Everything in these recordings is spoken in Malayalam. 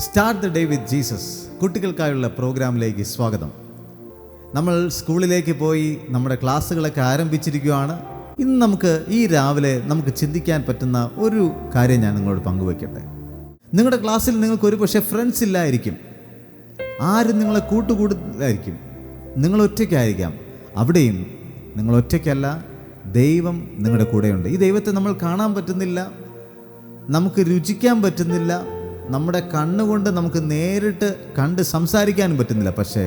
Start the day with Jesus കുട്ടികൾക്കായുള്ള പ്രോഗ്രാമിലേക്ക് സ്വാഗതം. നമ്മൾ സ്കൂളിലേക്ക് പോയി നമ്മുടെ ക്ലാസ്സുകളൊക്കെ ആരംഭിച്ചിരിക്കുകയാണ്. ഇന്ന് നമുക്ക് ഈ രാവിലെ നമുക്ക് ചിന്തിക്കാൻ പറ്റുന്ന ഒരു കാര്യം ഞാൻ നിങ്ങളോട് പങ്കുവയ്ക്കട്ടെ. നിങ്ങളുടെ ക്ലാസ്സിൽ നിങ്ങൾക്ക് ഒരു പക്ഷേ ഫ്രണ്ട്സ് ഇല്ലായിരിക്കും, ആരും നിങ്ങളെ കൂട്ടുകൂടില്ലായിരിക്കും, നിങ്ങൾ ഒറ്റയ്ക്കായിരിക്കാം. അവിടെയും നിങ്ങൾ ഒറ്റയ്ക്കല്ല, ദൈവം നിങ്ങളുടെ കൂടെയുണ്ട്. ഈ ദൈവത്തെ നമ്മൾ കാണാൻ പറ്റുന്നില്ല, നമുക്ക് രുചിക്കാൻ പറ്റുന്നില്ല, നമ്മുടെ കണ്ണുകൊണ്ട് നമുക്ക് നേരിട്ട് കണ്ട് സംസാരിക്കാനും പറ്റുന്നില്ല. പക്ഷേ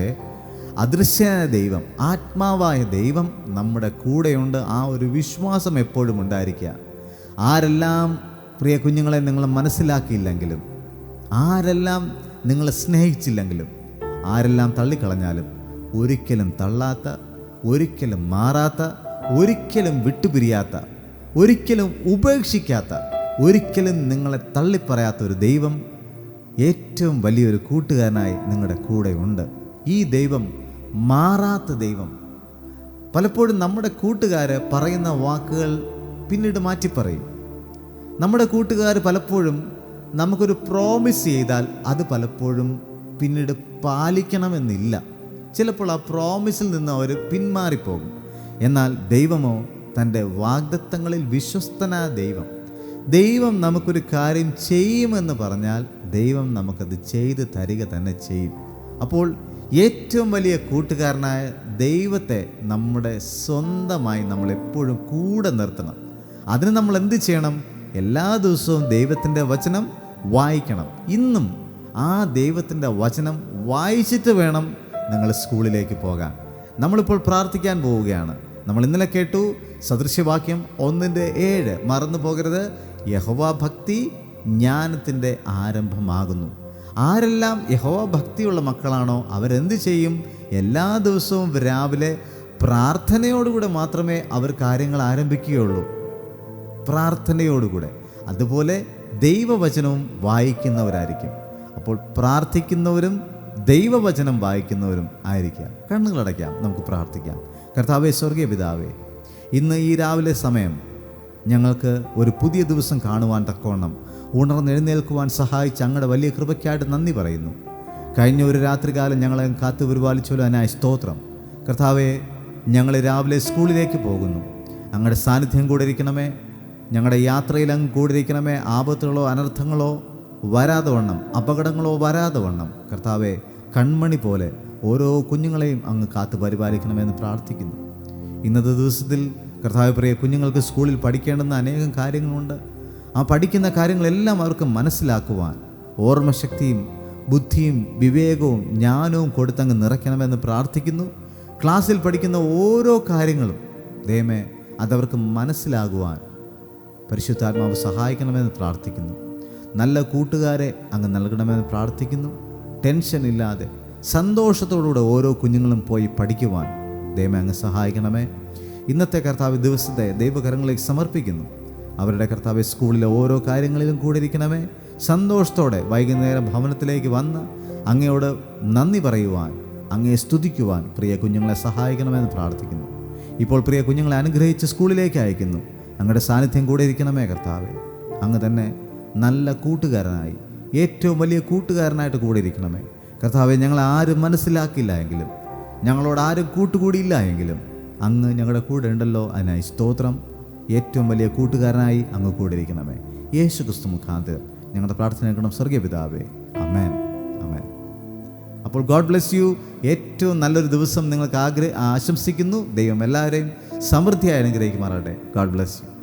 അദൃശ്യനായ ദൈവം, ആത്മാവായ ദൈവം നമ്മുടെ കൂടെയുണ്ട്. ആ ഒരു വിശ്വാസം എപ്പോഴും ഉണ്ടായിരിക്കുക. ആരെല്ലാം പ്രിയ കുഞ്ഞുങ്ങളെ നിങ്ങൾ മനസ്സിലാക്കിയില്ലെങ്കിലും, ആരെല്ലാം നിങ്ങളെ സ്നേഹിച്ചില്ലെങ്കിലും, ആരെല്ലാം തള്ളിക്കളഞ്ഞാലും ഒരിക്കലും തള്ളാത്ത, ഒരിക്കലും മാറാത്ത, ഒരിക്കലും വിട്ടുപിരിയാത്ത, ഒരിക്കലും ഉപേക്ഷിക്കാത്ത, ഒരിക്കലും നിങ്ങളെ തള്ളിപ്പറയാത്ത ഒരു ദൈവം, ഏറ്റവും വലിയൊരു കൂട്ടുകാരനായി നിങ്ങളുടെ കൂടെ ഉണ്ട്. ഈ ദൈവം മാറാത്ത ദൈവം. പലപ്പോഴും നമ്മുടെ കൂട്ടുകാർ പറയുന്ന വാക്കുകൾ പിന്നീട് മാറ്റിപ്പറയും. നമ്മുടെ കൂട്ടുകാർ പലപ്പോഴും നമുക്കൊരു പ്രോമിസ് ചെയ്താൽ അത് പലപ്പോഴും പിന്നീട് പാലിക്കണമെന്നില്ല. ചിലപ്പോൾ ആ പ്രോമിസിൽ നിന്ന് അവർ പിന്മാറിപ്പോകും. എന്നാൽ ദൈവമോ തൻ്റെ വാഗ്ദത്തങ്ങളിൽ വിശ്വസ്തനായ ദൈവം നമുക്കൊരു കാര്യം ചെയ്യുമെന്ന് പറഞ്ഞാൽ ദൈവം നമുക്കത് ചെയ്ത് തരിക തന്നെ ചെയ്യും. അപ്പോൾ ഏറ്റവും വലിയ കൂട്ടുകാരനായ ദൈവത്തെ നമ്മുടെ സ്വന്തമായി നമ്മളെപ്പോഴും കൂടെ നിർത്തണം. അതിന് നമ്മൾ എന്ത് ചെയ്യണം? എല്ലാ ദിവസവും ദൈവത്തിൻ്റെ വചനം വായിക്കണം. ഇന്നും ആ ദൈവത്തിൻ്റെ വചനം വായിച്ചിട്ട് വേണം നിങ്ങൾ സ്കൂളിലേക്ക് പോകാൻ. നമ്മളിപ്പോൾ പ്രാർത്ഥിക്കാൻ പോവുകയാണ്. നമ്മൾ ഇന്നലെ കേട്ടു സദൃശ്യവാക്യം 1:7. മറന്നു പോകരുത്. യഹോവ ഭക്തി ജ്ഞാനത്തിൻ്റെ ആരംഭമാകുന്നു. ആരെല്ലാം യഹോവ ഭക്തിയുള്ള മക്കളാണോ അവരെന്ത് ചെയ്യും? എല്ലാ ദിവസവും രാവിലെ പ്രാർത്ഥനയോടുകൂടെ മാത്രമേ അവർ കാര്യങ്ങൾ ആരംഭിക്കുകയുള്ളൂ. പ്രാർത്ഥനയോടുകൂടെ. അതുപോലെ ദൈവവചനവും വായിക്കുന്നവരായിരിക്കും. അപ്പോൾ പ്രാർത്ഥിക്കുന്നവരും ദൈവവചനം വായിക്കുന്നവരും ആയിരിക്കാം. കണ്ണുകളടയ്ക്കാം, നമുക്ക് പ്രാർത്ഥിക്കാം. കർത്താവേ, സ്വർഗീയ പിതാവേ, ഇന്ന് ഈ രാവിലെ സമയം ഞങ്ങൾക്ക് ഒരു പുതിയ ദിവസം കാണുവാൻ തക്കവണ്ണം ഉണർന്നെഴുന്നേൽക്കുവാൻ സഹായിച്ച അങ്ങയുടെ വലിയ കൃപയ്ക്കായിട്ട് നന്ദി പറയുന്നു. കഴിഞ്ഞ ഒരു രാത്രികാലം ഞങ്ങളെ കാത്തു പരിപാലിച്ചോലും അതിനായി സ്തോത്രം. കർത്താവെ, ഞങ്ങൾ രാവിലെ സ്കൂളിലേക്ക് പോകുന്നു. അങ്ങയുടെ സാന്നിധ്യം കൂടെ ഇരിക്കണമേ. ഞങ്ങളുടെ യാത്രയിൽ അങ്ങ് കൂടെ ഇരിക്കണമേ. ആപത്തുകളോ അനർത്ഥങ്ങളോ വരാതെ വണ്ണം, അപകടങ്ങളോ വരാതെ വണ്ണം കർത്താവെ, കൺമണി പോലെ ഓരോ കുഞ്ഞുങ്ങളെയും അങ്ങ് കാത്തു പരിപാലിക്കണമെന്ന് പ്രാർത്ഥിക്കുന്നു. ഇന്നത്തെ ദിവസത്തിൽ കർത്താവ്, പ്രിയ കുഞ്ഞുങ്ങൾക്ക് സ്കൂളിൽ പഠിക്കേണ്ടുന്ന അനേകം കാര്യങ്ങളുണ്ട്. ആ പഠിക്കുന്ന കാര്യങ്ങളെല്ലാം അവർക്ക് മനസ്സിലാക്കുവാൻ ഓർമ്മശക്തിയും ബുദ്ധിയും വിവേകവും ജ്ഞാനവും കൊടുത്തങ്ങ് നിറയ്ക്കണമെന്ന് പ്രാർത്ഥിക്കുന്നു. ക്ലാസ്സിൽ പഠിക്കുന്ന ഓരോ കാര്യങ്ങളും ദൈവമേ അതവർക്ക് മനസ്സിലാകുവാൻ പരിശുദ്ധാത്മാവ് സഹായിക്കണമെന്ന് പ്രാർത്ഥിക്കുന്നു. നല്ല കൂട്ടുകാരെ അങ്ങ് നൽകണമെന്ന് പ്രാർത്ഥിക്കുന്നു. ടെൻഷൻ ഇല്ലാതെ സന്തോഷത്തോടുകൂടെ ഓരോ കുഞ്ഞുങ്ങളും പോയി പഠിക്കുവാൻ ദൈവമേ അങ്ങ് സഹായിക്കണമേ. ഇന്നത്തെ കർത്താവ് ദിവസത്തെ ദൈവകരങ്ങളിലേക്ക് സമർപ്പിക്കുന്നു. അവരുടെ കർത്താവ് സ്കൂളിലെ ഓരോ കാര്യങ്ങളിലും കൂടെ ഇരിക്കണമേ. സന്തോഷത്തോടെ വൈകുന്നേരം ഭവനത്തിലേക്ക് വന്ന് അങ്ങയോട് നന്ദി പറയുവാൻ, അങ്ങയെ സ്തുതിക്കുവാൻ പ്രിയ കുഞ്ഞുങ്ങളെ സഹായിക്കണമെന്ന് പ്രാർത്ഥിക്കുന്നു. ഇപ്പോൾ പ്രിയ കുഞ്ഞുങ്ങളെ അനുഗ്രഹിച്ച് സ്കൂളിലേക്ക് അയക്കുന്നു. അങ്ങയുടെ സാന്നിധ്യം കൂടെ ഇരിക്കണമേ കർത്താവേ. അങ്ങ് തന്നെ നല്ല കൂട്ടുകാരനായി, ഏറ്റവും വലിയ കൂട്ടുകാരനായിട്ട് കൂടെ ഇരിക്കണമേ കർത്താവെ. ഞങ്ങളെ ആരും മനസ്സിലാക്കില്ല എങ്കിലും, ഞങ്ങളോട് ആരും കൂട്ടുകൂടിയില്ല എങ്കിലും അങ്ങ് ഞങ്ങളുടെ കൂടെ ഉണ്ടല്ലോ, അതിനായി സ്തോത്രം. ഏറ്റവും വലിയ കൂട്ടുകാരനായി അങ്ങ് കൂടെ ഇരിക്കണമേ. യേശു ക്രിസ്തു മുഖാന്തരം ഞങ്ങളുടെ പ്രാർത്ഥന കേൾക്കണം സ്വർഗീയ പിതാവേ. ആമേൻ, ആമേൻ. അപ്പോൾ ഗോഡ് ബ്ലെസ് യു. ഏറ്റവും നല്ലൊരു ദിവസം നിങ്ങൾക്ക് ആശംസിക്കുന്നു. ദൈവം എല്ലാവരെയും സമൃദ്ധിയായി അനുഗ്രഹിക്കുമാറാകട്ടെ. God bless you.